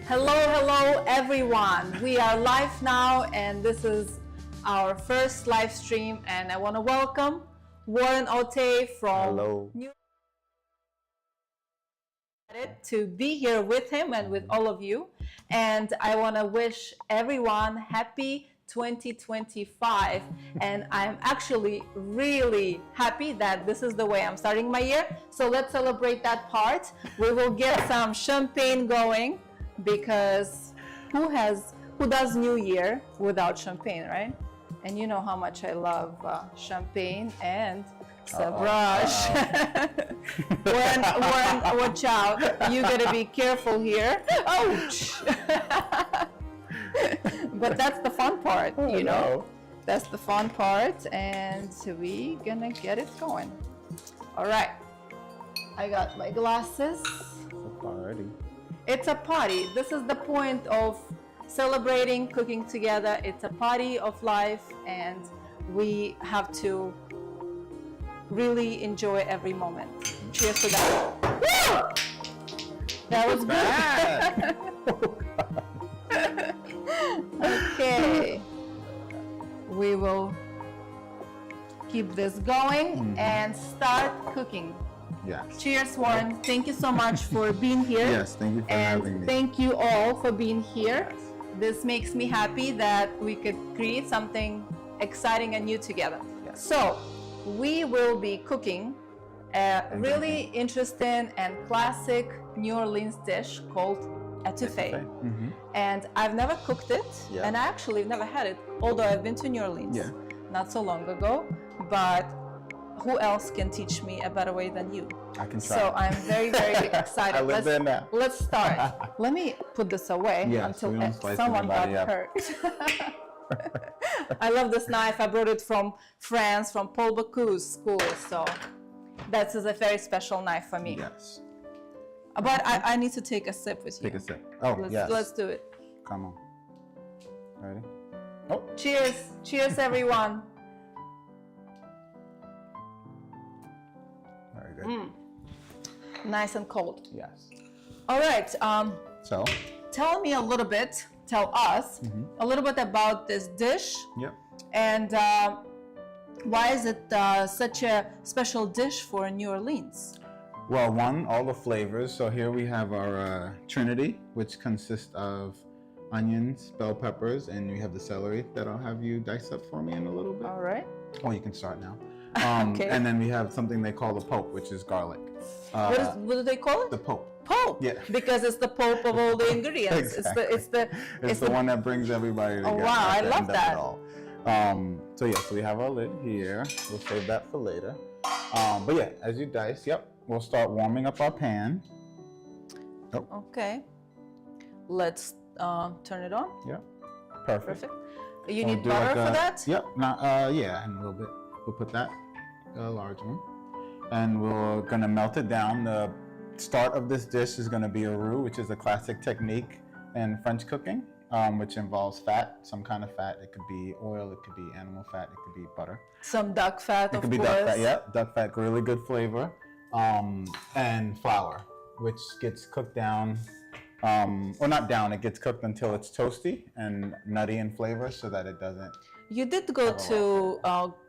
Hello everyone. We are live now and this is our first live stream, and I want to welcome Warren Ottey from Hello. New To be here with him and with all of you, and I want to wish everyone happy 2025, and I'm actually really happy that this is the way I'm starting my year. So let's celebrate that part. We will get some champagne going, because who does New Year without champagne, right? And you know how much I love champagne and brush. Warren, watch out. You gotta be careful here. Ouch! But that's the fun part, you know? That's the fun part, and we gonna get it going. All right. I got my glasses. It's a party. It's a party. This is the point of celebrating, cooking together. It's a party of life, and we have to really enjoy every moment. Cheers to that. Woo! That was good. Okay. We will keep this going and start cooking. Yes. Cheers, Warren. Thank you so much for being here. Yes, thank you for having me. Thank you all for being here. This makes me happy that we could create something exciting and new together. Yes. So, we will be cooking a really interesting and classic New Orleans dish called Étouffée. And I've never cooked it, and I actually never had it, although I've been to New Orleans not so long ago. But who else can teach me a better way than you? I can try. So I'm very, very excited. I live there now. Let's start. Let me put this away until someone got hurt. I love this knife. I brought it from France, from Paul Bocuse school. So that is a very special knife for me. Yes. But I need to take a sip with you. Take a sip. Oh, yes. Let's do it. Come on. Ready? Oh. Cheers. Cheers, everyone. Very good. Nice and cold. Yes. All right. So? Tell me a little bit, tell us a little bit about this dish. Yep. And why is it such a special dish for New Orleans? Well, one, all the flavors. So here we have our Trinity, which consists of onions, bell peppers, and we have the celery that I'll have you dice up for me in a little bit. All right. Oh, you can start now. Okay. And then we have something they call the pope, which is garlic. What do they call it? The pope. Pope. Yeah. Because it's the pope of all the ingredients. Exactly. It's the one that brings everybody together. Oh wow, I love that. So we have our lid here. We'll save that for later. But yeah, as you dice, we'll start warming up our pan. Oh. Okay. Let's turn it on. Yeah. Perfect. You need butter for that? Yep. Yeah, and a little bit. We'll put that, a large one. And we're gonna melt it down. The start of this dish is gonna be a roux, which is a classic technique in French cooking, which involves fat, some kind of fat. It could be oil, it could be animal fat, it could be butter. Some duck fat, It could be duck fat, yeah. Duck fat, really good flavor. And flour, which gets cooked down, or not down, it gets cooked until it's toasty and nutty in flavor so that it doesn't. You did go to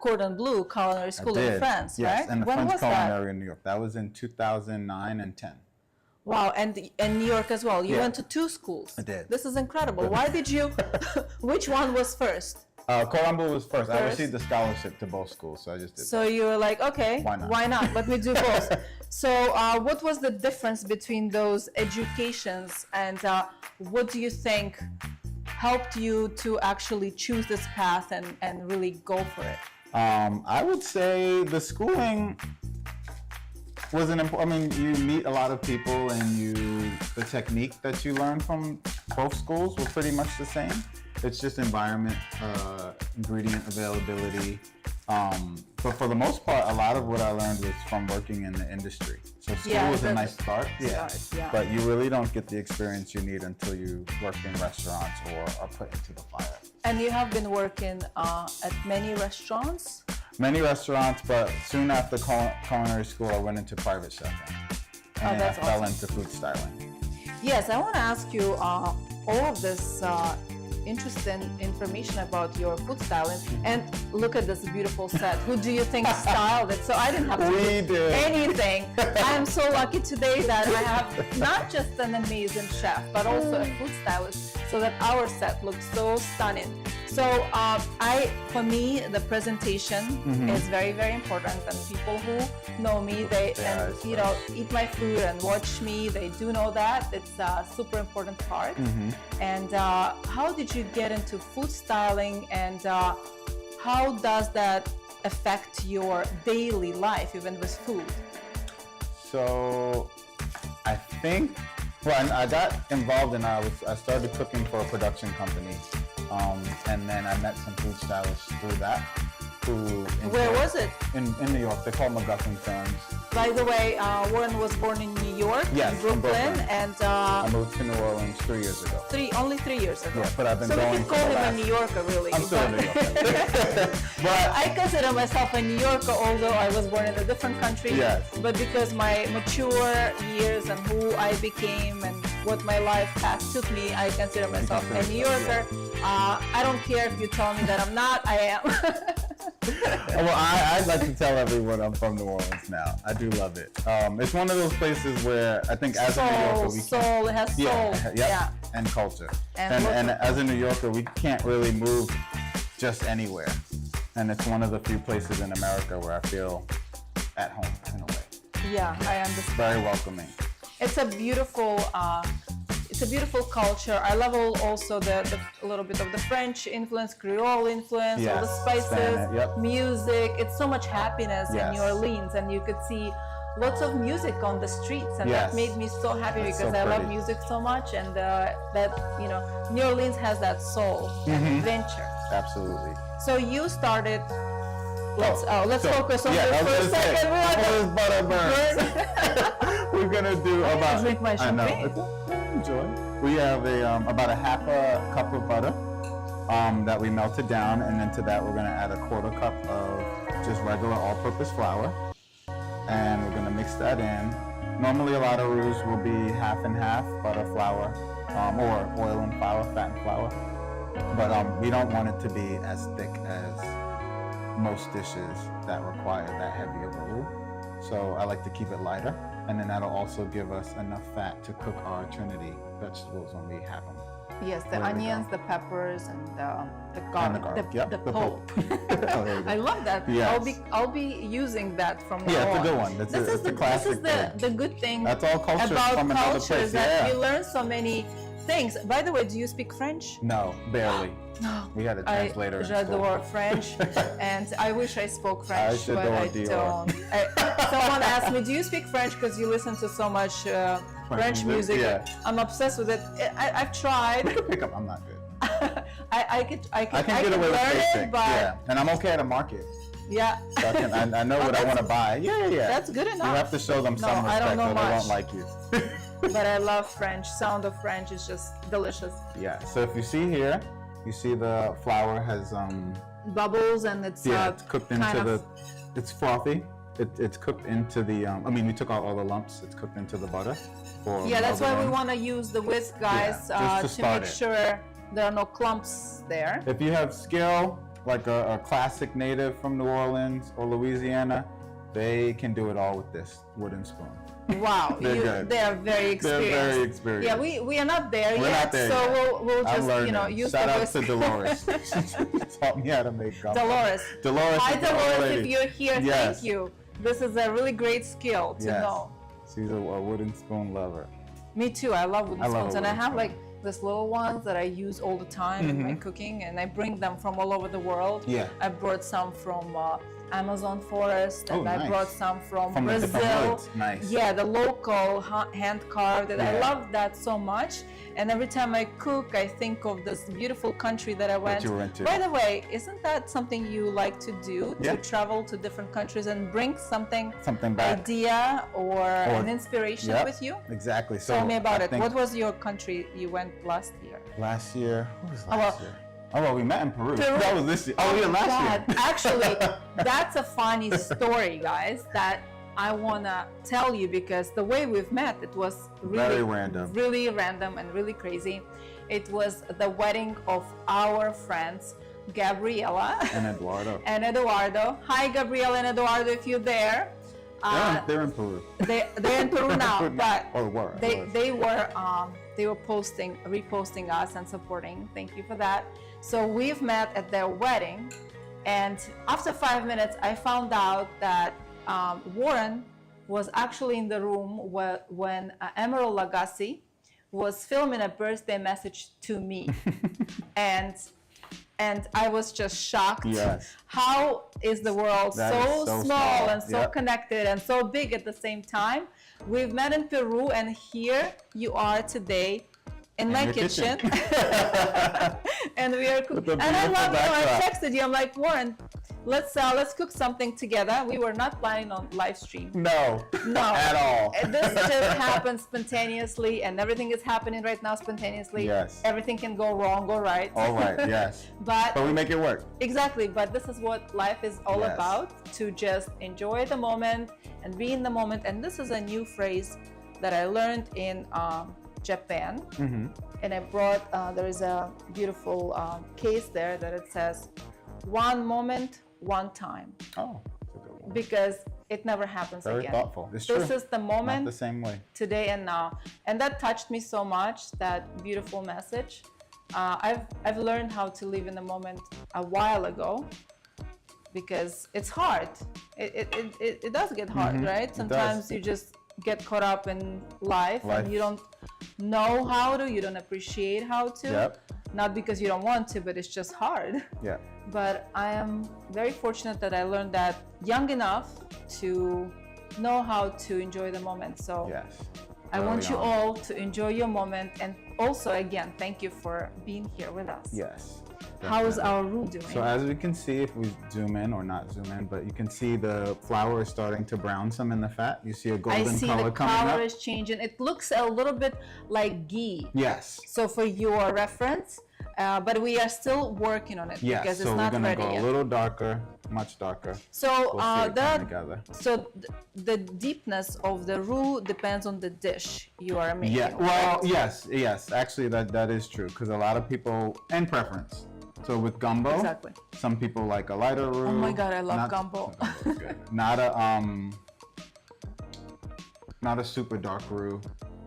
Cordon Bleu Culinary School in France, yes, right? and the When French was Culinary that? in New York. That was in 2009 and 10. Wow, and New York as well. You went to 2 schools. I did. This is incredible. Why did you? Which one was first? Cordon Bleu was first. I received a scholarship to both schools, so I just did. So you were like, okay, why not? Let me do both. So what was the difference between those educations, and what do you think helped you to actually choose this path and really go for it? I would say the schooling was an important. I mean, you meet a lot of people, and the technique that you learn from both schools was pretty much the same. It's just environment, ingredient availability. But for the most part, a lot of what I learned was from working in the industry. So school was a nice start, but you really don't get the experience you need until you work in restaurants or are put into the fire. And you have been working at many restaurants? Many restaurants, but soon after culinary school, I went into private chefing. And I fell into food styling. Yes, I want to ask you all of this interesting information about your food styling. And look at this beautiful set. Who do you think styled it? So I didn't have to do anything. I am so lucky today that I have not just an amazing chef, but also a food stylist, so that our set looks so stunning. So for me, the presentation is very, very important. And people who know me, eat my food and watch me, they do know that. It's a super important part. And how did you get into food styling, and how does that affect your daily life, even with food? So I think, well, I got involved and I started cooking for a production company. And then I met some food stylists through that. Where was it? In New York. They're called McGuffin Films. By the way, Warren was born in New York, yes, in Brooklyn, and I moved to New Orleans 3 years ago. Only 3 years ago. Yeah, but I've been so going. So we can call him a New Yorker, really. I'm still a New Yorker. But I consider myself a New Yorker, although I was born in a different country. Yes. But because my mature years and who I became and what my life path took me, I consider myself a New Yorker. I don't care if you tell me that I'm not. I am. Well, I'd like to tell everyone I'm from New Orleans now. I do love it. It's one of those places where I think as a New Yorker, it has soul. And culture. And as a New Yorker, we can't really move just anywhere. And it's one of the few places in America where I feel at home in a way. Yeah, I understand. Very welcoming. It's a beautiful culture. I love also a little bit of the French influence, Creole influence, all the spices, music. It's so much happiness in New Orleans, and you could see lots of music on the streets, and that made me so happy because I love music so much, and that New Orleans has that soul and adventure. Absolutely. So you started. Let's focus on this for a second. Butter burn. We're gonna do about. Drink my champagne. Enjoy. We have about a half a cup of butter that we melted down, and then to that we're gonna add a quarter cup of just regular all-purpose flour, and we're gonna mix that in. Normally a lot of roux will be half and half, butter, flour, or oil and flour, fat and flour. But we don't want it to be as thick as most dishes that require that heavy of a roux. So I like to keep it lighter, and then that'll also give us enough fat to cook our Trinity vegetables when we have them. Yes, the onions, the peppers, and the garlic, the pulp. I love that. Yes. I'll be using that from now on. Yeah, it's a good one. It's a classic. This is the good thing That's all culture about from another culture place. is that you learn so many things. By the way, do you speak French? No, barely. No. We had a translator. J'adore French, and I wish I spoke French, but I don't. Someone asked me, "Do you speak French?" Because you listen to so much French music. Yeah. I'm obsessed with it. I've tried. You can pick up. I'm not good. I can get away with learn basic. it, but and I'm okay at a market. Yeah. So I know what I want to buy. Yeah. That's good enough. You have to show them some I respect, don't know or they much. won't like you. But I love French. Sound of French is just delicious. Yeah. So if you see here, you see the flour has bubbles, and it's it's cooked into it's frothy. It's cooked into the we took out all the lumps. It's cooked into the butter. That's why we want to use the whisk, guys, to make sure there are no clumps there. If you have skill, like a classic native from New Orleans or Louisiana, they can do it all with this wooden spoon. Wow, They're good. They are very experienced. They're very experienced. Yeah, we are not there We're yet, not there so yet. we'll just use Shout the out whisk. to Dolores. She taught me how to make gumbo. Dolores. Hi, is the old Dolores. lady. If you're here, Yes. thank you. This is a really great skill to know. She's a wooden spoon lover. Me too. I love wooden spoons, and I have spoon. like these little ones that I use all the time in my cooking, and I bring them from all over the world. Yeah. I brought some from Amazon forest, and I brought some from the different Brazil. woods. Nice. Yeah, the local hand carved. And I Yeah. love that so much. And every time I cook, I think of this beautiful country that I went. you went to. By the way, isn't that something you like to do? To Yeah. travel to different countries and bring something back. idea or an inspiration Yep. with you? Exactly. So Tell me about I it. think What was your country you went last year? Last year? What was last well, year? Oh, well, we met in Peru. Peru. That was this year. Oh, yeah, last year. Actually, that's a funny story, guys, that I want to tell you, because the way we've met, it was Very random. really random and really crazy. It was the wedding of our friends, Gabriela And Eduardo. and Eduardo. Hi, Gabriela and Eduardo, if you're there. They're in Peru. They're in Peru now, but Or were. they were reposting us and supporting. Thank you for that. So we've met at their wedding, and after 5 minutes, I found out that Warren was actually in the room when Emerald Lagasse was filming a birthday message to me, and I was just shocked. Yes. How is the world so small and so Yep. connected and so big at the same time? We've met in Peru, and here you are today in my your kitchen. And we are cooking. With a And I beautiful love you. I backdrop. texted you. I'm like, Warren, let's cook something together. We were not planning on live stream. No. No. At all. This just happened spontaneously, and everything is happening right now spontaneously. Yes. Everything can go wrong, go right. All right, yes. But we make it work. exactly, but this is what life is all Yes. about, to just enjoy the moment and be in the moment. And this is a new phrase that I learned in Japan. Mm-hmm. And I brought, there is a beautiful case there that it says, one moment, one time, Oh, that's a good one. because it never happens Very again. thoughtful. It's true. This is the Not moment, the same way. today and now. And that touched me so much, that beautiful message. I've learned how to live in the moment a while ago, because it's hard. It does get hard, Mhm. right? It Sometimes does. you just get caught up in life and you don't know how to, you don't appreciate how to. Yep. Not because you don't want to, but it's just hard. Yeah. But I am very fortunate that I learned that young enough to know how to enjoy the moment. So Yes. I want Early you on. all to enjoy your moment. And also, again, thank you for being here with us. Yes. How is definitely. our roux doing? So as we can see, if we zoom in or not zoom in, but you can see the flour is starting to brown some in the fat. You see a I golden see color the coming color up. is changing. It looks a little bit like ghee. Yes. So for your reference, but we are still working on it Yes. because So it's we're not gonna ready go yet. a little darker, much darker. So We'll see it come together. the deepness of the roux depends on the dish you are making. Yeah. Well, right? yes. Actually, that is true, because a lot of people, and preference. So with gumbo, Exactly. some people like a lighter roux. Oh my God, I love gumbo. Gumbo's good. Not a super dark roux.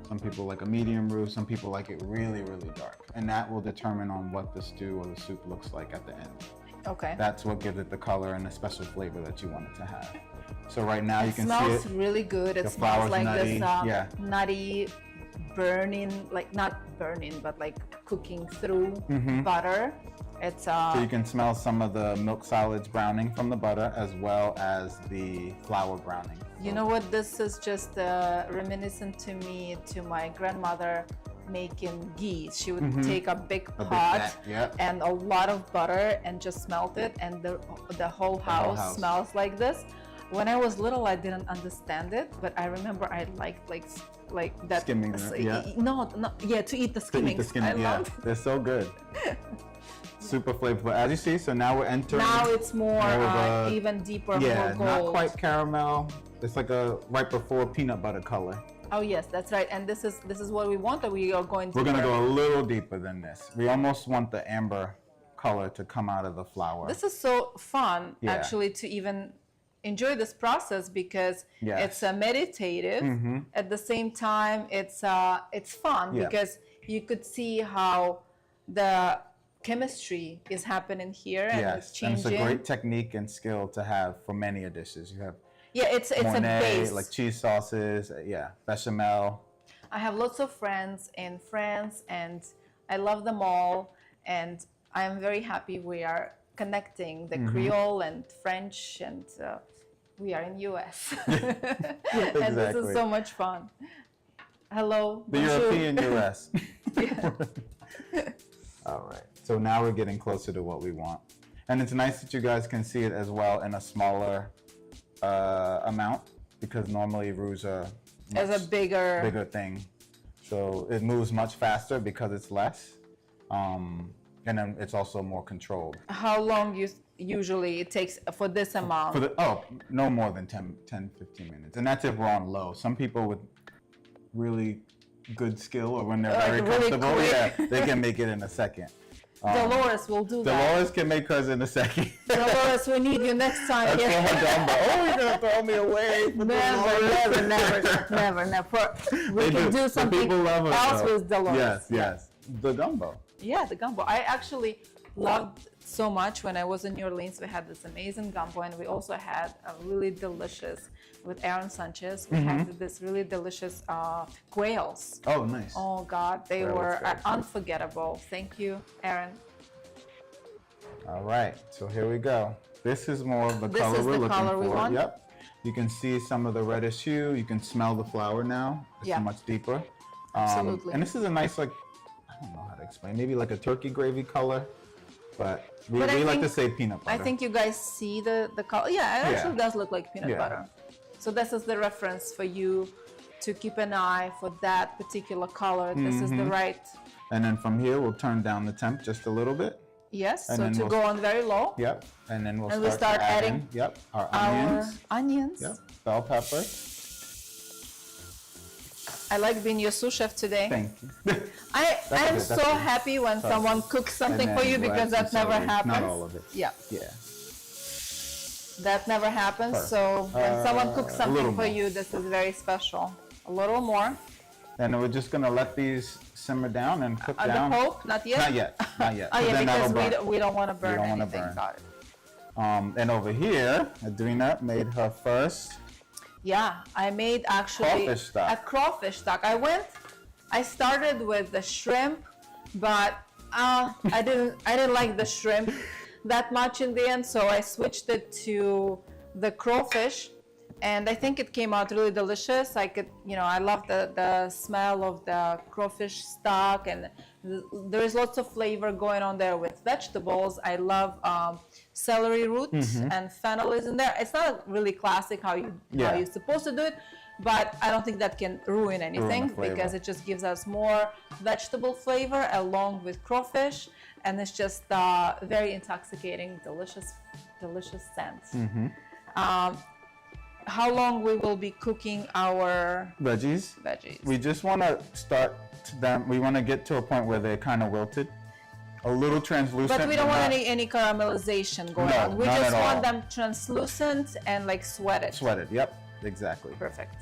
Some people like a medium roux. Some people like it really, really dark, and that will determine on what the stew or the soup looks like at the end. Okay. That's what gives it the color and the special flavor that you want it to have. So right now you It can smells see it. really good. It The smells flour's like nutty, this yeah. nutty, burning, like not burning, but like cooking through butter. It's So you can smell some of the milk solids browning from the butter, as well as the flour browning. You know what? This is just reminiscent to me to my grandmother making ghee. She would take a big big pot vat, yep. and a lot of butter and just melt it, and the whole house house. smells like this. When I was little, I didn't understand it, but I remember I liked like that. Skimming it, yeah. No, yeah, to eat the To skimming. eat the skin, I yeah, loved it. they're so good. Super flavorful. As you see, so now we're entering. Now it's more of a- even deeper, yeah, more gold. not quite caramel. It's like a right before peanut butter color. Oh yes, that's right. And this is what we want. That we are going to. We're gonna go a little deeper than this. We almost want the amber color to come out of the flour. This is so fun, Yeah. actually, to even enjoy this process, because Yes. it's meditative. At the same time, it's fun, Yeah. because you could see how the chemistry is happening here, and it's Yes, and changing. it's a great technique and skill to have for many dishes. You have Yeah, it's a Mornay, base. like cheese sauces, bechamel. I have lots of friends in France, and I love them all, and I am very happy we are connecting the Creole and French, and we are in US. And this is Exactly. so much fun. Hello. The bonjour. European US. All right. So now we're getting closer to what we want. And it's nice that you guys can see it as well in a smaller amount, because normally roux are As a bigger thing. So it moves much faster because it's less. And then it's also more controlled. How long usually it takes for this amount? No more than 10, 15 minutes. And that's if we're on low. Some people with really good skill or when they're very really comfortable, quick. they can make it in a second. Dolores will do that. Dolores can make hers in a second. Dolores, we need you next time. That's for her gumbo. Oh, you're going to throw me away. Never. We can do something else with Dolores. Yes. The gumbo. Yeah, the gumbo. I actually loved so much when I was in New Orleans. We had this amazing gumbo, and we also had a really delicious, with Aaron Sanchez, we had this really delicious quails. Oh, nice. Oh God, they were unforgettable. Thank you, Aaron. All right, so here we go. This is more of the color we're looking for. We want. Yep. You can see some of the reddish hue. You can smell the flour now. It's much deeper. Absolutely. And this is a nice, like, I don't know how to explain, maybe like a turkey gravy color, but we like to say peanut butter. I think you guys see the color. Yeah, it actually does look like peanut butter. So this is the reference for you to keep an eye for that particular color. This is the right. And then from here, we'll turn down the temp just a little bit. Yes, so to go on very low. Yep, and then we'll start adding our onions. Onions. Yep, bell pepper. I like being your sous chef today. Thank you. I am so happy when someone cooks something for you because that never happens. Not all of it. Yeah. Yeah. That never happens. So when someone cooks something for you, this is very special. A little more. And we're just gonna let these simmer down and cook down. The Pope? Not yet? Not yet. Oh yeah, because we don't want to burn anything. Got it. And over here, Edvina made her first. Yeah, I made actually a crawfish stock. I started with the shrimp, but I didn't like the shrimp that much in the end, so I switched it to the crawfish, and I think it came out really delicious. I love the smell of the crawfish stock, and there's lots of flavor going on there with vegetables. I love celery roots and fennel is in there. It's not really classic how you're supposed to do it, but I don't think that can ruin anything because it just gives us more vegetable flavor along with crawfish, and it's just very intoxicating, delicious scent. How long we will be cooking our veggies? We just want to start them. We want to get to a point where they're kind of wilted, a little translucent. But we don't want any caramelization going on. We just want them translucent and like sweated. Sweated. Yep. Exactly. Perfect.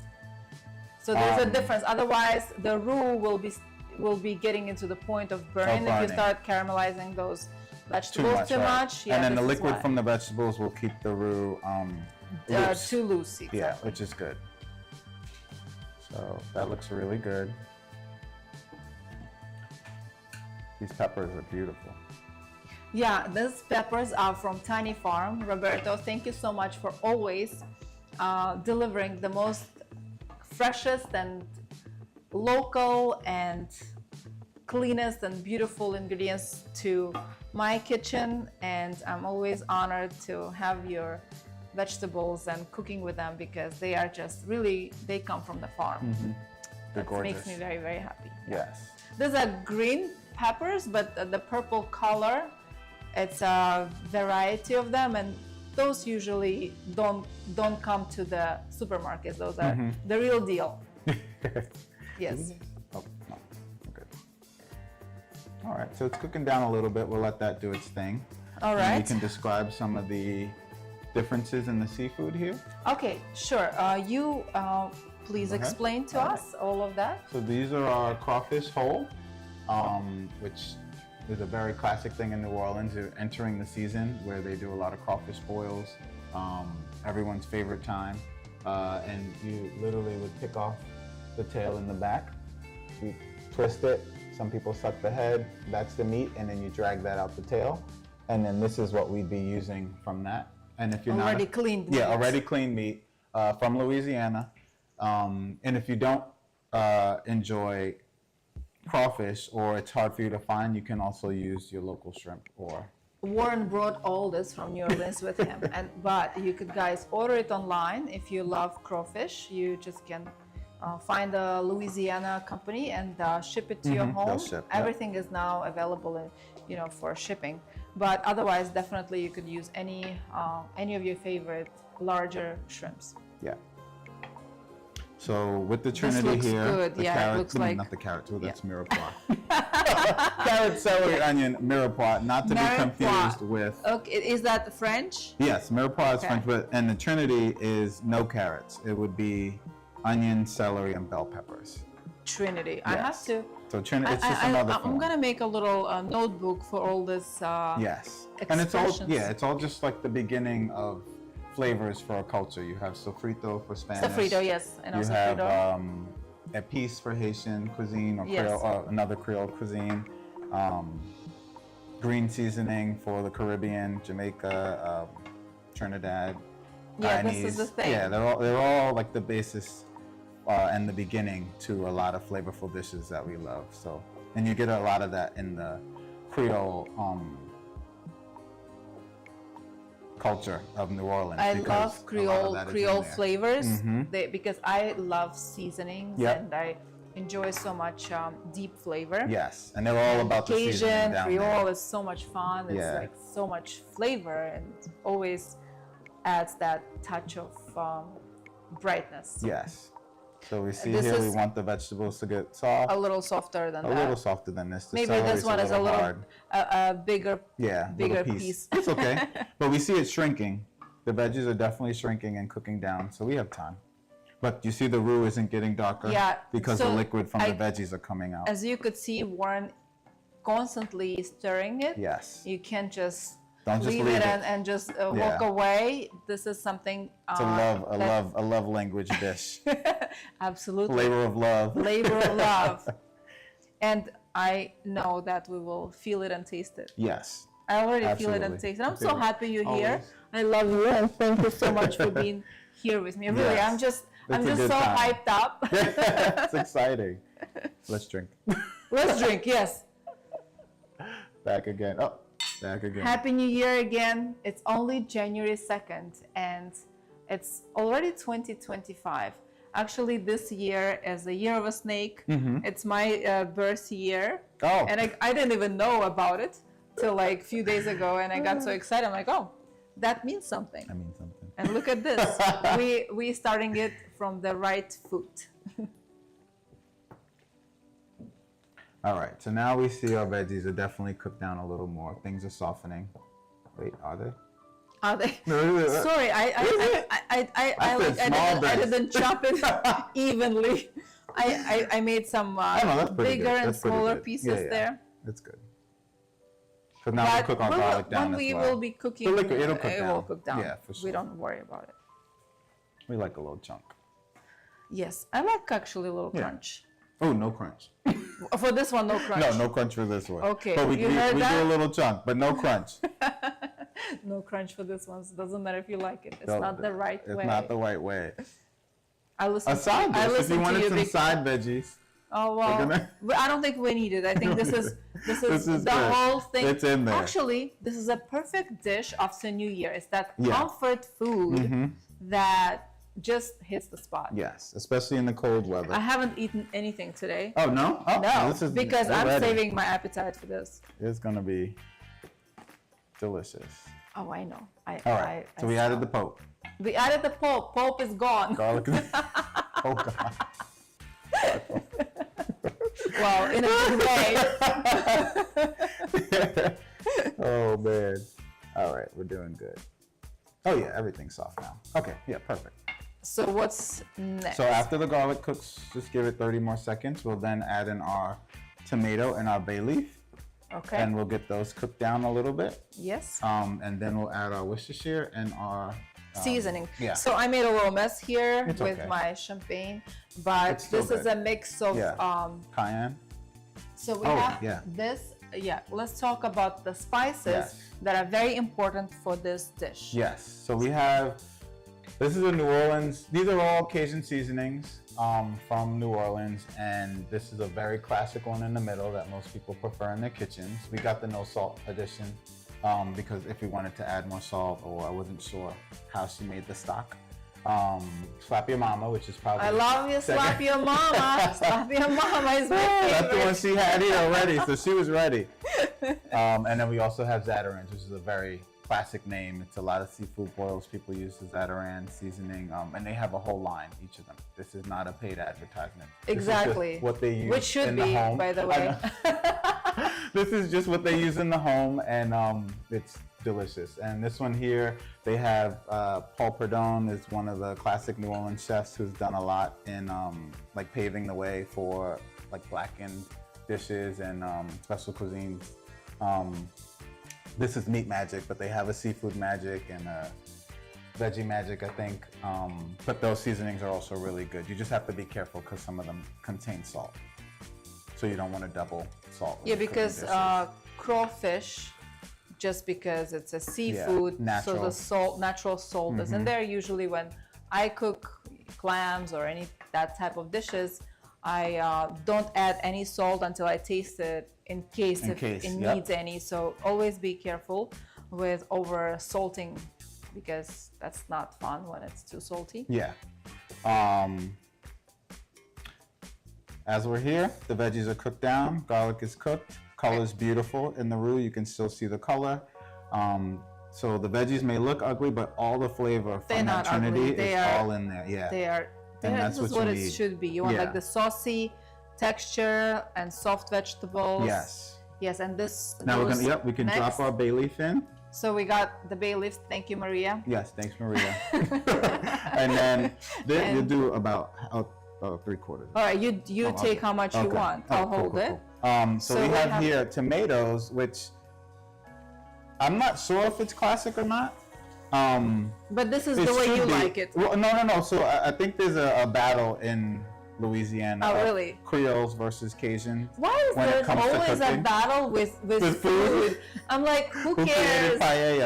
So there's a difference. Otherwise, the roux will be getting into the point of burning if you start caramelizing those vegetables too much. Yeah, and then the liquid from the vegetables will keep the roux loose. Too loose. Exactly. Yeah, which is good. So that looks really good. These peppers are beautiful. Yeah, these peppers are from Tiny Farm. Roberto, thank you so much for always delivering the most freshest and local and cleanest and beautiful ingredients to my kitchen, and I'm always honored to have your vegetables and cooking with them because they are just really, they come from the farm. They're gorgeous. Makes me very, very happy. Yes. These are green peppers, but the purple color, it's a variety of them, and those usually don't come to the supermarkets. Those are the real deal. Yes. Oh, no. Okay. All right, so it's cooking down a little bit. We'll let that do its thing. All right. And you can describe some of the differences in the seafood here. Okay, sure. You please explain to us all of that. So these are our crawfish whole, which is a very classic thing in New Orleans. You're entering the season where they do a lot of crawfish boils, everyone's favorite time. And you literally would pick off the tail in the back. You twist it. Some people suck the head. That's the meat, and then you drag that out the tail. And then this is what we'd be using from that. And if you're already cleaned meat. Yeah, already cleaned meat from Louisiana. And if you don't enjoy crawfish or it's hard for you to find, you can also use your local shrimp or. Warren brought all this from New Orleans with him, but you could guys order it online if you love crawfish. You just can find a Louisiana company and ship it to your home. They'll ship, yep. Everything is now available, for shipping. But otherwise, definitely you could use any of your favorite larger shrimps. Yeah. So with the Trinity looks here, good. the Yeah, it carrot, looks like- not the carrot, too, that's mirepoix. Carrot, celery, onion, mirepoix, not to be confused with. Okay, is that French? Yes, mirepoix is Okay. French, and the Trinity is no carrots. It would be onion, celery, and bell peppers. Trinity. I have Yes. to. So Trinity, it's just another I'm form. gonna make a little notebook for all this. Yes, and it's all expressions. it's all just like the beginning of flavors for a culture. You have sofrito for Spanish. Sofrito, yes, I know You have sofrito. épices for Haitian cuisine or Yes. Creole, another Creole cuisine. Green seasoning for the Caribbean, Jamaica, Trinidad. Yeah, this Guyanese. is the thing. Yeah, they're all like the basis and the beginning to a lot of flavorful dishes that we love. So, and you get a lot of that in the Creole culture of New Orleans. I because love a lot of Creole that is in Creole there. flavors Mhm. because I love seasonings Yep. and I enjoy so much deep flavor. Yes, and they're all about the seasoning Cajun, down Creole there. is so much fun. It's Yeah. like so much flavor and always adds that touch of brightness. Yes. So we see This here we is want the vegetables to get soft. A little softer than A that. little softer than this. The Maybe this celery's one is a little hard. a bigger. Yeah, bigger little piece. It's okay. But we see it shrinking. The veggies are definitely shrinking and cooking down, so we have time. But you see the roux isn't getting darker Yeah, because so the liquid from I- the veggies are coming out. As you could see, Warren constantly stirring it. Yes. You can't just Don't just leave leave it it. and just walk Yeah. away. This is something. It's a love language dish. Absolutely. Flavor of love. Labor of love. And I know that we will feel it and taste it. Yes. I already feel it and Absolutely. taste it. I'm so Feel it. happy you're here. Always. I love you and thank you so much for being here with me. Really, Yes. I'm just It's a so good time. hyped up. It's exciting. Let's drink. Let's drink, yes. Back again. Oh, back again. Happy New Year again. It's only January 2nd and it's already 2025. Actually, this year is the year of a snake. It's my birth year. Oh. And I didn't even know about it till like a few days ago. And I got so excited. I'm like, oh, that means something. I mean something. And look at this. we starting it from the right foot. All right, so now we see our veggies are definitely cooked down a little more. Things are softening. Wait, are they? Are they? No, Sorry, I didn't chop it evenly. I made some that's pretty bigger good. and That's pretty smaller good. pieces Yeah. there. That's good. So now we'll cook our garlic down when as we well. will be cooking, The liquid, it'll cook it down. will cook down. Yeah, for sure. We don't worry about it. We like a little chunk. Yes, I like actually a little Yeah. crunch. Oh, no crunch. For this one, no crunch. No crunch for this one. Okay, But we you heard do that? a little chunk, but no crunch. No crunch for this one. So it doesn't matter if you like it. It's No, not the right It's way. not the right way. I listen. A side I dish, if listen you to wanted you. some side veggies. Oh well, gonna- I don't think we need it. I think this is This is the good. whole thing. It's in there. Actually, this is a perfect dish after New Year. It's that Yeah. comfort food that just hits the spot. Yes, especially in the cold weather. I haven't eaten anything today. Oh, no? Oh, No, this is because I'm ready. saving my appetite for this. It's going to be delicious. Oh, I know. All right, so we added the Pope. We added the Pope. Pope is gone. Garlic. Oh, God. Well, in a good way. Oh, man. All right, we're doing good. Oh, yeah, everything's soft now. Okay, yeah, perfect. So what's next? So after the garlic cooks, just give it 30 more seconds. We'll then add in our tomato and our bay leaf. Okay. And we'll get those cooked down a little bit. Yes. And then we'll add our Worcestershire and our Seasoning. yeah. So I made a little mess here It's with okay. my champagne, but It's still this is good. a mix of Yeah. Cayenne. So we Oh, have yeah. this. Yeah, let's talk about the spices Yes. that are very important for this dish. Yes. So we have. This is a New Orleans. These are all Cajun seasonings from New Orleans, and this is a very classic one in the middle that most people prefer in their kitchens. We got the no salt edition because if we wanted to add more salt, or I wasn't sure how she made the stock. Slap Your Mama, which is probably I love you, Slap Your Mama. Slap Your Mama is my favorite. That's the one she had here already, so she was ready. And then we also have Zatarans, which is a very classic name. It's a lot of seafood boils people use the Zataran seasoning, and they have a whole line, each of them. This is not a paid advertisement. Exactly. This is what they use Which should in be, the home. by the way. This is just what they use in the home, and it's delicious. And this one here, they have Paul Perdon is one of the classic New Orleans chefs who's done a lot in like paving the way for like blackened dishes and special cuisines. This is Meat Magic, but they have a Seafood Magic and a Veggie Magic, I think. But those seasonings are also really good. You just have to be careful because some of them contain salt. So you don't want to double salt. Yeah, because crawfish, just because it's a seafood, so the salt, natural salt is in there. Usually when I cook clams or that type of dishes, I don't add any salt until I taste it in case it needs any. So always be careful with over salting because that's not fun when it's too salty. Yeah. As we're here, the veggies are cooked down, garlic is cooked, color's beautiful in the roux, you can still see the color. So the veggies may look ugly, but all the flavor from that trinity is all in there. Yeah. They are. And this is what it should be. You want like the saucy texture and soft vegetables. Yes. Yes, and this. Now we can drop our bay leaf in. So we got the bay leaf. Thank you, Maria. Yes, thanks, Maria. And then you do about 3/4. All right, you take how much you want. I'll hold it. So we have here tomatoes, which I'm not sure if it's classic or not. But this is the way you like it. Well, no. So I think there's a battle in Louisiana. Oh, really? Creoles versus Cajun. Why is there always a battle with food? I'm like, who cares?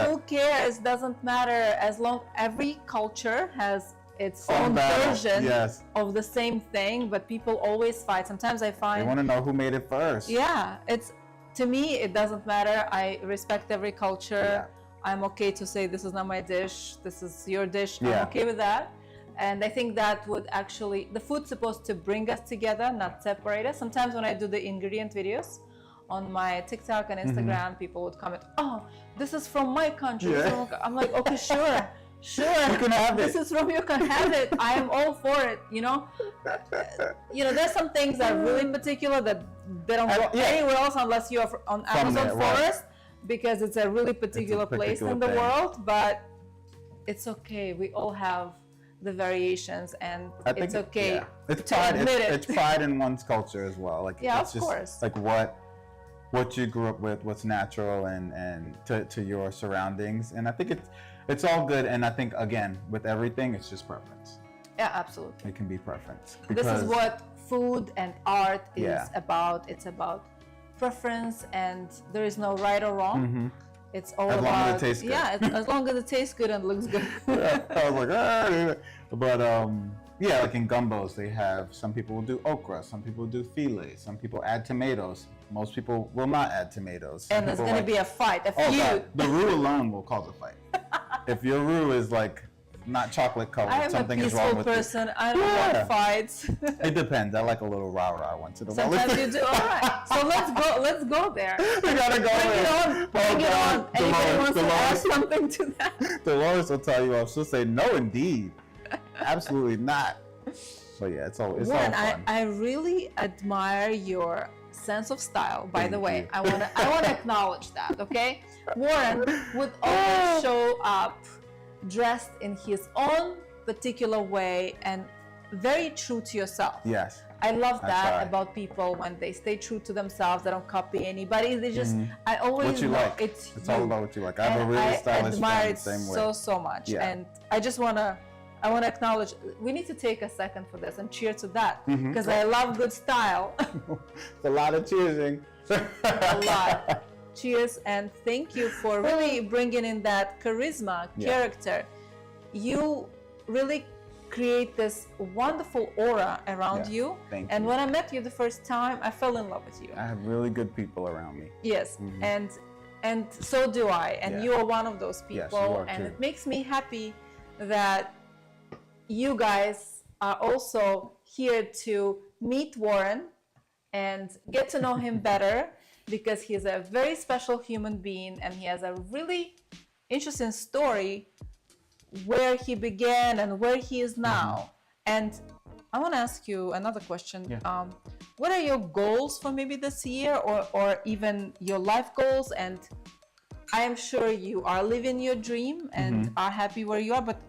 Who cares? Doesn't matter as long every culture has its own version of the same thing, but people always fight. Sometimes I find they want to know who made it first. Yeah, to me it doesn't matter. I respect every culture. Yeah. I'm okay to say this is not my dish, this is your dish. I'm okay with that. And I think that would actually, the food's supposed to bring us together, not separate us. Sometimes when I do the ingredient videos on my TikTok and Instagram, people would comment, oh, this is from my country. Yeah. I'm like, okay, sure. You can have it. This is from you can have it. I am all for it, you know. There's some things that are really particular that they don't go anywhere else unless you're on Amazon forest. Because it's a really particular place in the world, but it's okay. We all have the variations, and it's okay. It's pride. It's pride in one's culture as well. Like it's just course. Like what you grew up with, what's natural, and to your surroundings. And I think it's all good. And I think again with everything, it's just preference. Yeah, absolutely. It can be preference. This is what food and art is about. It's about preference, and there is no right or wrong. It's all as about long as it tastes good. As long as it tastes good and looks good. I was like, but like in gumbos, they have some people will do okra, some people will do filet, some people add tomatoes. Most people will not add tomatoes. And there's going to be a fight, a feud. God. The roux alone will cause a fight. If your roux is like not chocolate colored, something is wrong with it. I'm a peaceful person. I don't want fights. It depends. I like a little rah-rah once in a while. Sometimes you do. All right. So let's go there. We gotta go there. Bring it on. Anybody wants to add something to that? Dolores will tell you off. She'll say, no, indeed. Absolutely not. So yeah, it's all fun. I really admire your sense of style. By the way, I wanna acknowledge that. Okay, Warren would always show up dressed in his own particular way and very true to yourself. Yes. I love that about people when they stay true to themselves. They don't copy anybody. They just, I always what you like. It's all about what you like. I have a really stylish friend the same way. So much. Yeah. And I just I want to acknowledge, we need to take a second for this and cheer to that because I love good style. It's a lot of cheersing. A lot. Cheers, and thank you for really bringing in that charisma, character. You really create this wonderful aura around you. Thank and you. When I met you the first time, I fell in love with you. I have really good people around me. Yes, and so do I. And you are one of those people. Yes, you are and too. it makes me happy that you guys are also here to meet Warren and get to know him better, because he's a very special human being and he has a really interesting story where he began and where he is now. And I want to ask you another question. Yeah. What are your goals for maybe this year, or even your life goals? And I am sure you are living your dream and are happy where you are, but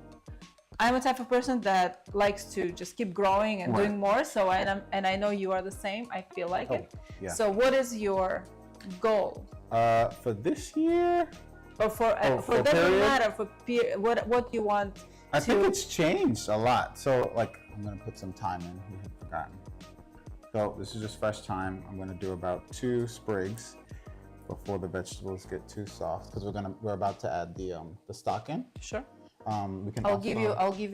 I'm a type of person that likes to just keep growing and doing more. So I know you are the same. I feel like it. Yeah. So what is your goal? For this year? Or for doesn't period? matter, for what you want. I think it's changed a lot. So like, I'm gonna put some thyme in. We had forgotten. So this is just fresh thyme. I'm gonna do about 2 sprigs before the vegetables get too soft, because we're about to add the stock in. Sure. We can. I'll give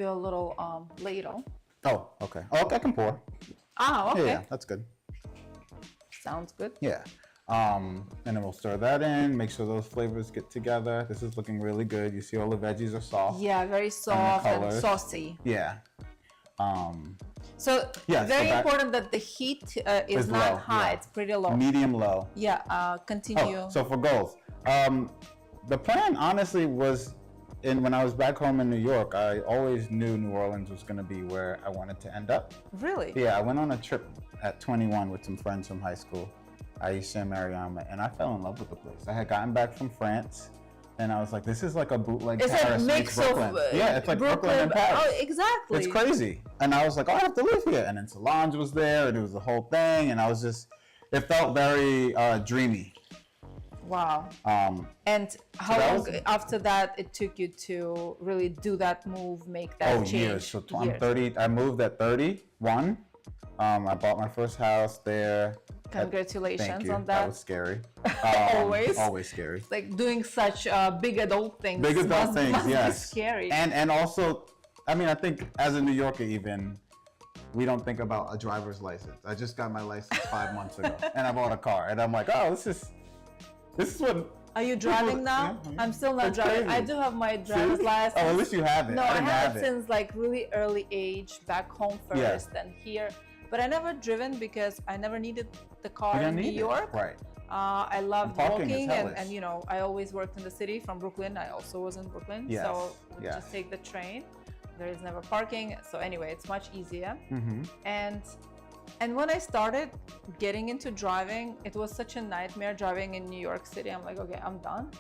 you a little ladle. Oh, okay. Oh, I can pour. Ah, okay. Yeah, that's good. Sounds good. Yeah. And then we'll stir that in, make sure those flavors get together. This is looking really good. You see all the veggies are soft. Yeah, very soft and saucy. Yeah. So very important that the heat is not low, high. yeah. It's pretty low. Medium low. Yeah. Continue. Oh, so for goals, the plan honestly was, when I was back home in New York, I always knew New Orleans was going to be where I wanted to end up. Really? Yeah, I went on a trip at 21 with some friends from high school, Aisha and Mariam, and I fell in love with the place. I had gotten back from France, and I was like, this is like a bootleg Paris meets Brooklyn. Yeah, it's like Brooklyn and Paris. Oh, exactly. It's crazy. And I was like, oh, I have to live here. And then Solange was there, and it was the whole thing, and it felt very dreamy. Wow. And how long after that it took you to really do that move, make that change? Years. So I'm 30. I moved at 31. I bought my first house there. Congratulations on that. That was scary. Always scary. It's like doing such big adult things. Big adult things, yes. Be scary. And also, I mean, I think as a New Yorker even, we don't think about a driver's license. I just got my license 5 months ago, and I bought a car, and I'm like, oh, this is what. Are you driving now? Yeah, I'm still not driving. Crazy. I do have my driver's license. Oh, at least you have it. No, I had it since like really early age, back home first, then here. But I never driven because I never needed the car in New York. Right. I loved walking, and you know, I always worked in the city from Brooklyn. I also was in Brooklyn, so we just take the train. There is never parking, so anyway, it's much easier. And when I started getting into driving, it was such a nightmare driving in New York City. I'm like, okay, I'm done.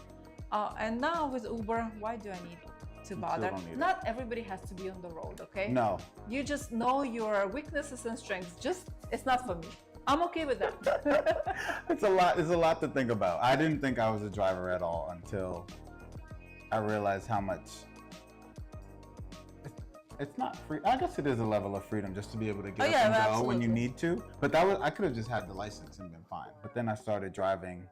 And now with Uber, why do I need to bother? Not everybody has to be on the road, okay? No. You just know your weaknesses and strengths. It's not for me. I'm okay with that. It's a lot to think about. I didn't think I was a driver at all until I realized how much. It's not free. I guess it is a level of freedom just to be able to get up and go when you need to. But I could have just had the license and been fine. But then I started driving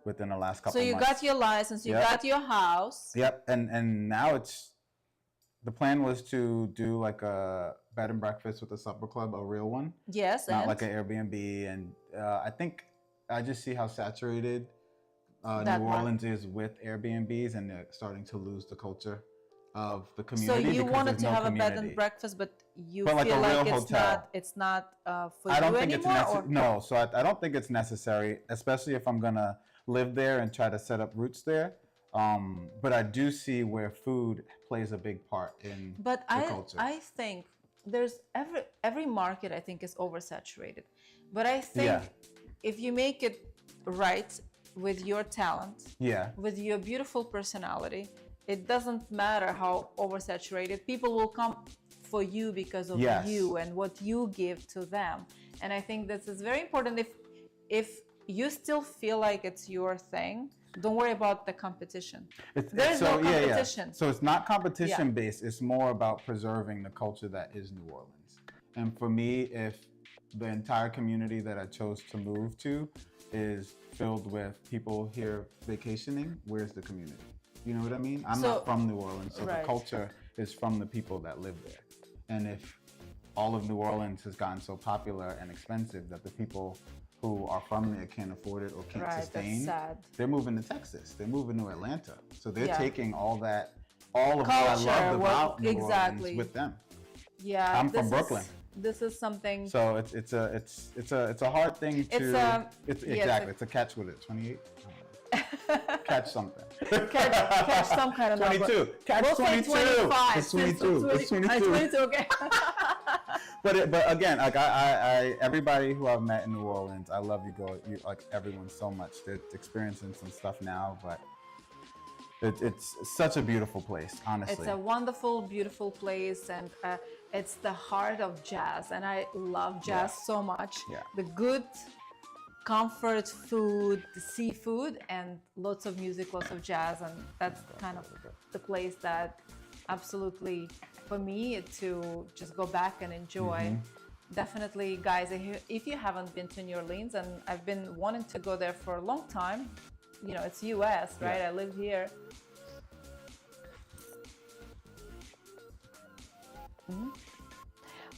within the last couple months. So you got your license, you got your house. Yep, and now the plan was to do like a bed and breakfast with a supper club, a real one. Yes, not like an Airbnb. And I think I just see how saturated New Orleans is with Airbnbs, and they're starting to lose the culture of the community. So you wanted to have a bed and breakfast, but you feel like it's not for I don't you think anymore? It's no, so I don't think it's necessary, especially if I'm gonna live there and try to set up roots there. But I do see where food plays a big part in the culture. I think there's every market I think is oversaturated. But I think if you make it right with your talent, with your beautiful personality, it doesn't matter how oversaturated. People will come for you because of you and what you give to them. And I think this is very important. If you still feel like it's your thing, don't worry about the competition. There's no competition. So it's not competition based. It's more about preserving the culture that is New Orleans. And for me, if the entire community that I chose to move to is filled with people here vacationing, where's the community? You know what I mean? I'm not from New Orleans, so the culture is from the people that live there. And if all of New Orleans has gotten so popular and expensive that the people who are from there can't afford it or can't sustain, they're moving to Texas. They're moving to Atlanta. So they're taking all of what I loved about New Orleans with them. Yeah, I'm from Brooklyn. This is something. So it's a hard thing to. It's a catch with it. 28. Catch something. catch some kind of 22. number. Catch We'll 22. say 25. It's 22. It's 22. 22. Okay. But again, like I everybody who I've met in New Orleans, I love like everyone so much. They're experiencing some stuff now, but it's such a beautiful place, honestly. It's a wonderful, beautiful place, and it's the heart of jazz, and I love jazz so much. Yeah. The good comfort food, the seafood, and lots of music, lots of jazz, and that's kind of the place that absolutely, for me, to just go back and enjoy. Definitely, guys, if you haven't been to New Orleans, and I've been wanting to go there for a long time, you know, it's US, right? Yeah. I live here.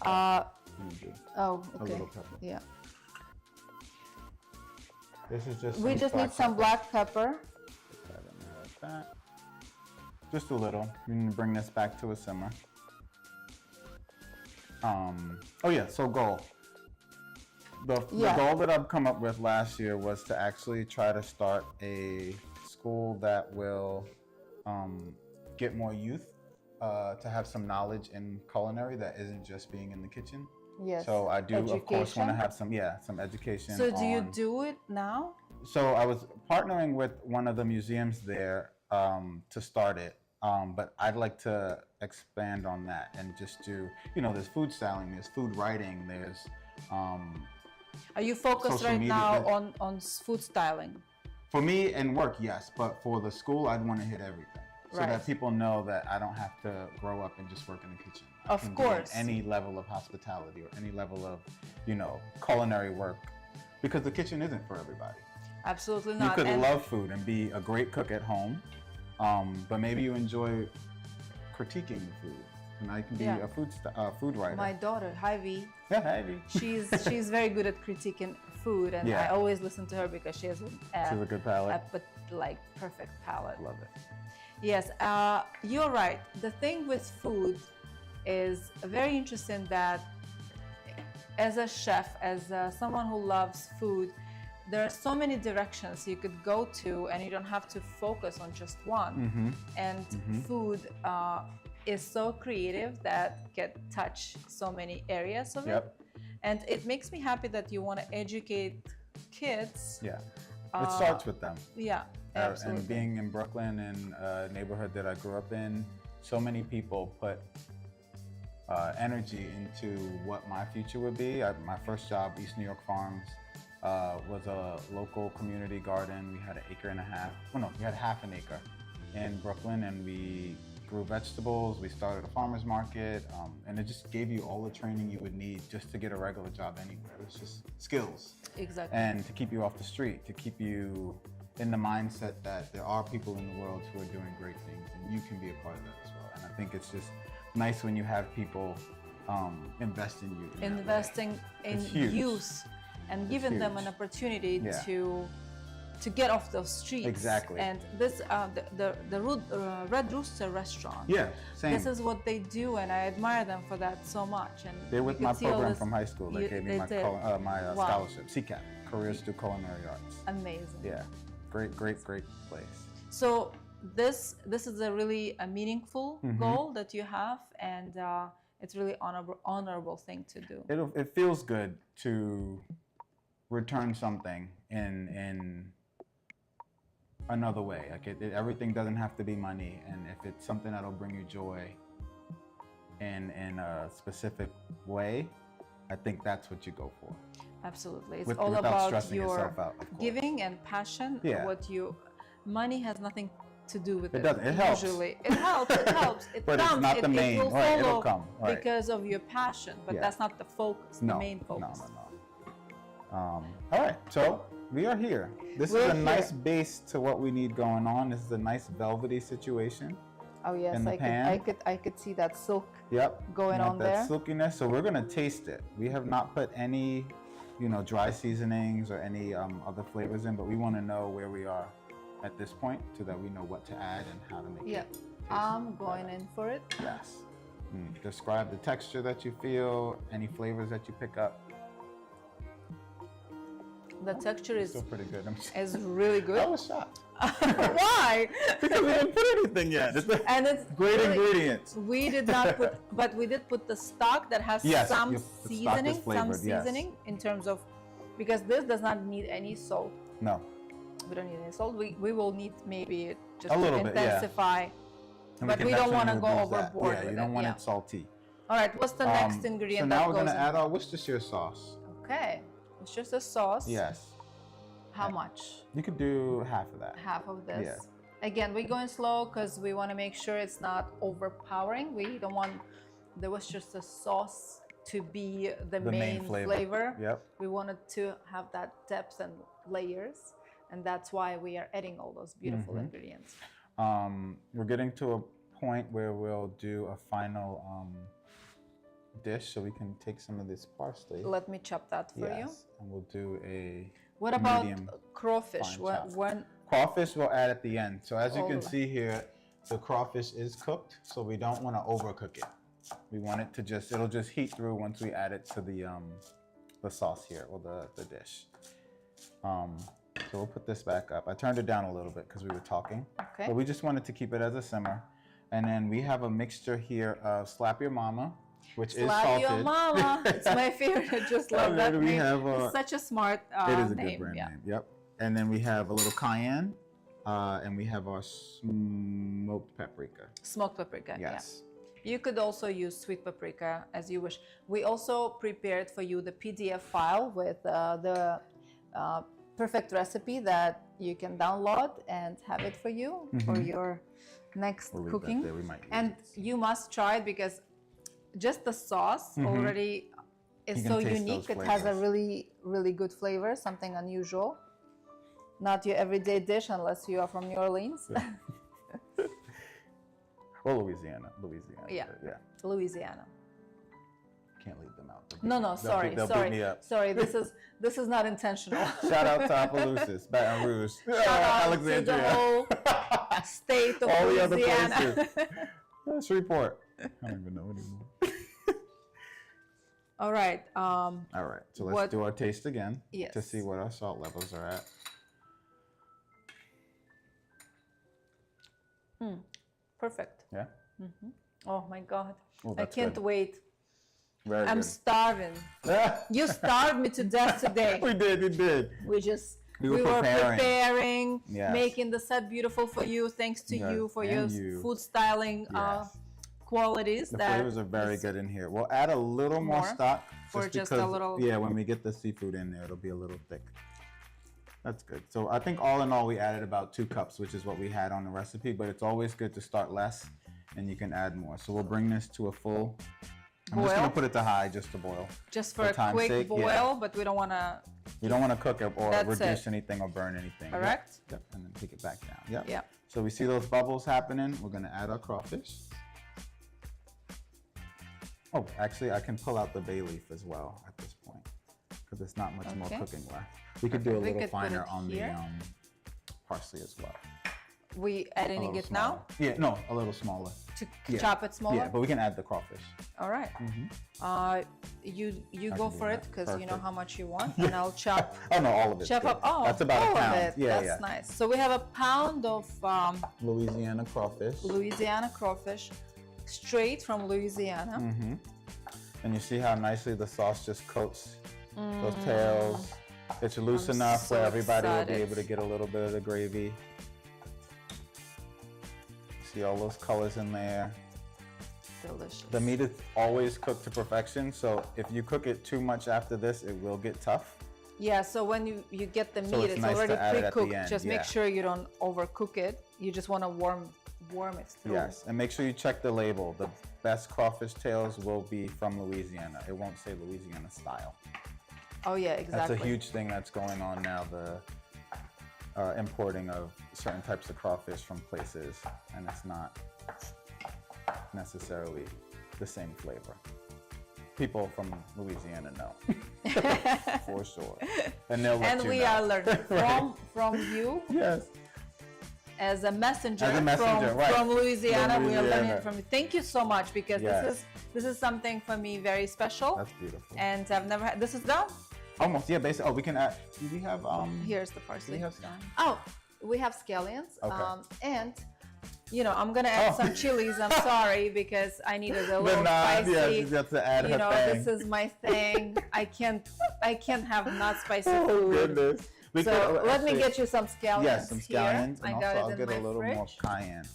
Oh, A okay. little pepper. Yeah. This is just. We just need some black pepper. Put that in there like that. Just a little. You can bring this back to a simmer. Oh yeah, so goal. The goal that I've come up with last year was to actually try to start a school that will get more youth to have some knowledge in culinary that isn't just being in the kitchen. Yes. So I do, of course, want to Education. have some education. So do you do it now? So I was partnering with one of the museums there to start it, but I'd like to expand on that and just do, there's food styling, there's food writing, there's. Are you focused social right media, now on food styling? For me and work, yes, but for the school, I'd want to hit everything. So Right. that people know that I don't have to grow up and just work in the kitchen. I Of can course. be in any level of hospitality or any level of, culinary work, because the kitchen isn't for everybody. Absolutely You not. could And love food and be a great cook at home, but maybe you enjoy critiquing the food. And I can be Yeah. a food writer. my daughter, Ivy, Yeah, Ivy. she's very good at critiquing food, and Yeah. I always listen to her because she has She has a good palate. perfect palate. Love it. Yes, you're right. The thing with food is very interesting that as a chef, as someone who loves food, there are so many directions you could go to, and you don't have to focus on just one. And food is so creative that can touch so many areas of it. And it makes me happy that you want to educate kids. Yeah. It starts with them. Yeah, absolutely. And being in Brooklyn, in a neighborhood that I grew up in, so many people put energy into what my future would be. My first job, East New York Farms, was a local community garden. We had an acre and a half. Well, no, we had half an acre in Brooklyn, and we grew vegetables. We started a farmer's market, and it just gave you all the training you would need just to get a regular job anywhere. It was just skills. Exactly. And to keep you off the street, to keep you in the mindset that there are people in the world who are doing great things, and you can be a part of that as well. And I think it's just nice when you have people invest in you. Investing in It's huge. youth and giving them huge. an opportunity Yeah. to get off those streets. Exactly. And this the Red Rooster restaurant. Yeah, same. This is what they do, and I admire them for that so much. And They're with you my could see all program this- from high school. They gave me they my did. Wow. scholarship, CCAP, Careers Through Culinary Arts. Amazing. Yeah, great place. So this is a really a meaningful goal that you have, and it's really honorable thing to do. It feels good to return something in another way. Like everything doesn't have to be money, and if it's something that'll bring you joy in a specific way, I think that's what you go for. Absolutely. It's Without all about stressing your yourself out, of course. giving and passion. Yeah. Money has nothing to do with it. It doesn't. It helps. Usually. It helps. It helps. It But it's comes. not the main. It will Right, it'll follow come, right. because of your passion, but Yeah. that's not the focus, the main focus. No. All right, so we are here. This We're is a here. nice base to what we need going on. This is a nice velvety situation. Oh yes, In the pan. I could see that silk. Yep. Going got on that there. silkiness. So we're gonna taste it. We have not put any, dry seasonings or any other flavors in, but we want to know where we are at this point so that we know what to add and how to make Yeah. it. I'm going in for it. Yes. Describe the texture that you feel, any flavors that you pick up. The texture is Still pretty good. is really good. I was shocked. Why? Because we didn't put anything yet. And it's Great really, ingredients. We did not put, but we did put the stock that has Yes, some the stock is seasoning, flavored, yes. in terms of, because this does not need any salt. No. We don't need any salt. We will need maybe just A to little bit, yeah. intensify, And but can we don't want to definitely go reduce that. overboard Yeah, with you don't it. want Yeah. it salty. All right, what's the next ingredient So that now we're goes going to in? add our Worcestershire sauce. Okay, it's just a sauce. Yes. How much? You could do half of that. Half of this. Yeah. Again, we're going slow because we want to make sure it's not overpowering. We don't want the Worcestershire sauce to be the main flavor. Yep. We wanted to have that depth and layers, and that's why we are adding all those beautiful ingredients. We're getting to a point where we'll do a final dish, so we can take some of this parsley. Let me chop that for you. And we'll do a What about medium crawfish? fine chop. When Crawfish we'll add at the end. So as you All can the way. see here, the crawfish is cooked, so we don't want to overcook it. We want it to just, it'll just heat through once we add it to the sauce here, or the dish. So we'll put this back up. I turned it down a little bit because we were talking. Okay. But we just wanted to keep it as a simmer. And then we have a mixture here of Slap Your Mama, which is Slap salted. Your Mama. It's my favorite. I just love And that then we name. have, It's such a smart It is a name. good brand Yeah. name. Yep. And then we have a little cayenne, and we have our smoked paprika. Smoked paprika. Yes. Yeah. You could also use sweet paprika as you wish. We also prepared for you the PDF file with the perfect recipe that you can download and have it for you for your next We'll leave cooking. that there. We might use And it. you must try it because just the sauce already is You can so taste unique. those It has a flavors. really, really good flavor, something unusual. Not your everyday dish unless you are from New Orleans. Or Louisiana. Yeah. Yeah. Louisiana. Can't leave them out. No, sorry, They'll sorry, beat me up. sorry. This is not intentional. Shout out to Opelousas, Baton Rouge, Shout out Alexandria. to the whole state of All the other Louisiana. places. Shreveport. I don't even know anymore. All right. All right, so let's What- do our taste again to Yes. see what our salt levels are at. Perfect. Yeah? Oh my God. Oh, I that's can't good. wait. Very I'm good. starving. You starved me to death today. We did. We were were preparing. preparing, Yes. making the set beautiful for you. Thanks to Yes, you for and your you. food styling Yes. qualities. The that flavors are very is- good in here. We'll add a little more More? stock. Or just a because, little- Yeah, when we get the seafood in there, it'll be a little thick. That's good. So I think all in all, we added about 2 cups, which is what we had on the recipe, but it's always good to start less and you can add more. So we'll bring this to a full, I'm just Boil? gonna put it to high just to boil. Just for for a time's quick sake, boil, yeah. but we don't want to. You don't wanna cook it or That's reduce it. anything or burn anything. Yep, Correct? Yep, and then take it back down. Yep. Yeah. So we see those bubbles happening. We're gonna add our crawfish. Oh, actually, I can pull out the bay leaf as well at this point because there's not much more Okay. cooking left. We could do a Perfect. We little could put finer it on here. the parsley as well. We A adding little it smaller. now Yeah, no, a little smaller. to Yeah. chop it smaller. Yeah, but we can add the crawfish. All right. You I go can do for it that. because you know Perfect. how much you want, and I'll chop. Oh no, all of it. Chop up. Oh, that's about all a pound. of it. Yeah, That's yeah. nice. So we have a pound of Louisiana crawfish. Louisiana crawfish, straight from Louisiana. Mm-hmm. And you see how nicely the sauce just coats those tails. It's loose I'm enough so where everybody will be excited. able to get a little bit of the gravy. See all those colors in there. Delicious. The meat is always cooked to perfection, so if you cook it too much after this, it will get tough. Yeah, so when you get the meat, So it's it's nice to already add it at the pre-cooked. end, Just yeah. make sure you don't overcook it. You just want to warm it through. Yes, and make sure you check the label. The best crawfish tails will be from Louisiana. It won't say Louisiana style. Oh yeah, exactly. That's a huge thing that's going on now, the importing of certain types of crawfish from places, and it's not necessarily the same flavor. People from Louisiana know, for sure. And they'll let And you we know. are learning Right. from you. Yes. as a messenger, right. from Louisiana. From We are learning Louisiana. from you. Thank you so much, because this is something for me very special. That's beautiful. And I've never had. This is done. Almost, yeah. Basically, oh, we can add. Do we have Here's the Do parsley. we have scallions? Oh, we have scallions. Okay. And you know, I'm gonna add some chilies. I'm sorry, because I needed a little spicy. Yeah, she has to add You her know, thing. this is my thing. I can't have not spicy Oh food. goodness. We So could, let me actually, get you some scallions. Yes, some scallions, Here. and I got also I'll it in get my a little fridge. more cayenne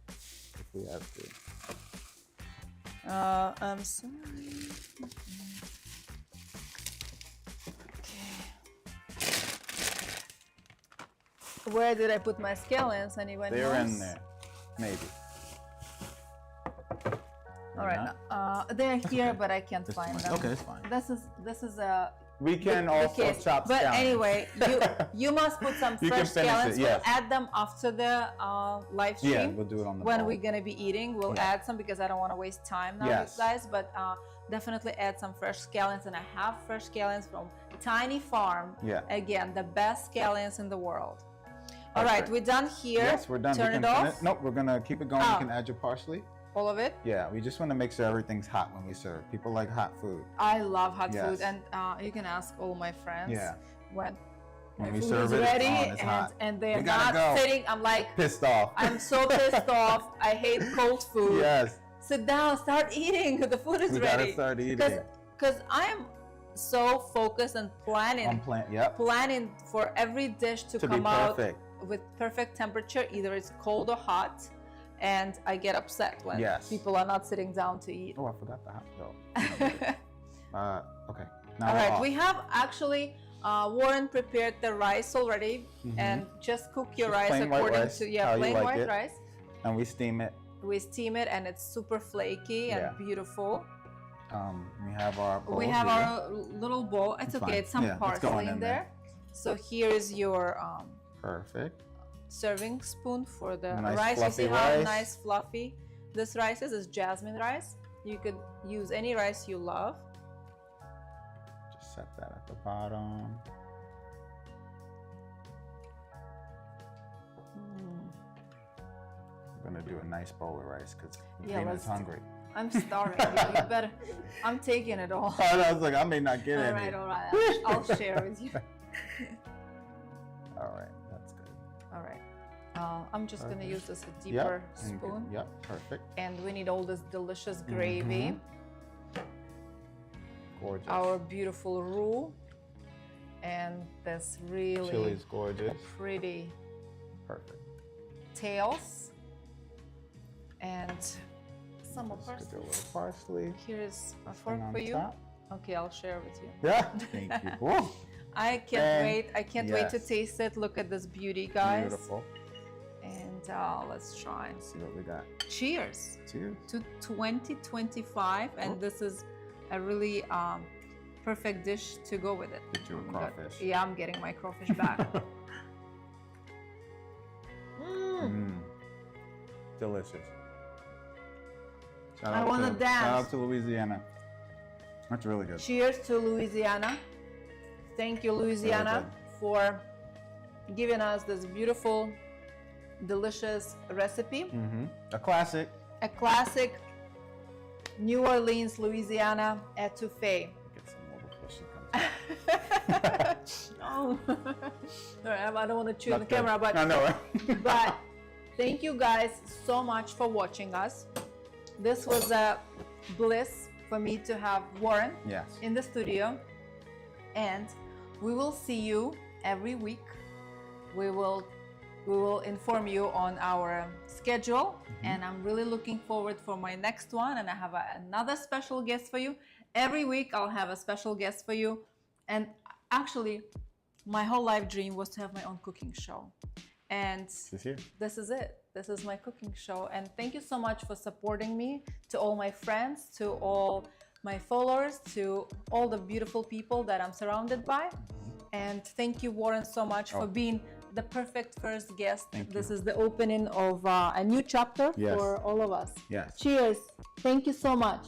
if we have to. I'm sorry. Okay. Where did I put my scallions? Anyone knows? They're in there, maybe. All right, they're here, but I can't find them. Okay, it's fine. This is a. We can the also case. chop But scallions. anyway, you must put some You can fresh finish it, scallions. yes. We'll add them after the live stream. Yeah, we'll do it on the When bowl. we're gonna be eating, we'll Yeah. add some, because I don't want to waste time now, Yes. you guys. But definitely add some fresh scallions, and I have fresh scallions from Tiny Farm. Yeah. Again, the best scallions in the world. All Perfect. right, we're done here. Yes, we're done. Turn we it can off. Nope, we're gonna keep it going. Oh. You can add your parsley. All of it. Yeah, we just want to make sure everything's hot when we serve. People like hot food. I love hot Yes. food, and you can ask all my friends. Yeah. When When my we food serve is it, ready, it's hot. and they're We gotta not go. sitting. I'm like, Pissed off. I'm so pissed off. I hate cold food. Yes. Sit down, start eating. The food is We ready. gotta start eating. Because I'm so focused and planning Yep. planning for every dish to To be come out perfect. with perfect temperature. Either it's cold or hot, and I get upset when Yes. people are not sitting down to eat. Oh, I forgot the hot dog. Okay. Now All we're right, off. we have actually Warren prepared the rice already, and just cook your Just rice plain white according rice, to how you plain like white it. rice. And we steam it. We steam it, and it's super flaky and Yeah. beautiful. We have our bowl We have here. our little bowl. It's okay. fine. It's some Yeah, it's parsley going in in there. So here is your Perfect. serving spoon for the Nice rice. You fluffy see how rice. nice fluffy this rice is? It's jasmine rice. You could use any rice you love. Just set that at the bottom. I'm gonna do a nice bowl of rice because Yeah, Edvina's hungry. I'm starving. you better. I'm taking it all. I was like, I may not get All any. right, all right. I'll share with you. All right, that's good. All right. I'm just gonna use this a Yep. deeper and spoon, Yep. Perfect. and we need all this delicious gravy. Gorgeous. Our beautiful roux, and this really Chili's gorgeous. pretty Perfect. tails, and some of Just parsley. do a little parsley. Here's a Thing fork on for you. top. Okay, I'll share with you. Yeah. Thank you. Whoa. I can't And wait. I can't wait to yes. taste it. Look at this beauty, guys. Beautiful. And let's try. Let's see what we got. Cheers Cheers. to 2025, and this is a really perfect dish to go with it. Get you a Oh my God. crawfish. Yeah, I'm getting my crawfish back. Delicious. I wanna dance. Shout out to Louisiana. That's really good. Cheers to Louisiana. Thank you, Louisiana, for giving us this beautiful, delicious recipe. A classic. A classic New Orleans, Louisiana étouffée. Get some more before she comes. Oh. All right, I don't want to chew on the Not good. camera, but I know, right? but thank you guys so much for watching us. This was a bliss for me to have Warren Yes. in the studio, and we will see you every week. We will inform you on our schedule, and I'm really looking forward for my next one, and I have another special guest for you. Every week I'll have a special guest for you, and actually my whole life dream was to have my own cooking show, and She's here. this is it. This is my cooking show, and thank you so much for supporting me, to all my friends, to all my followers, to all the beautiful people that I'm surrounded by. And thank you, Warren, so much for being the perfect first guest. This is the opening of a new chapter Yes. for all of us. Yes. Cheers. Thank you so much.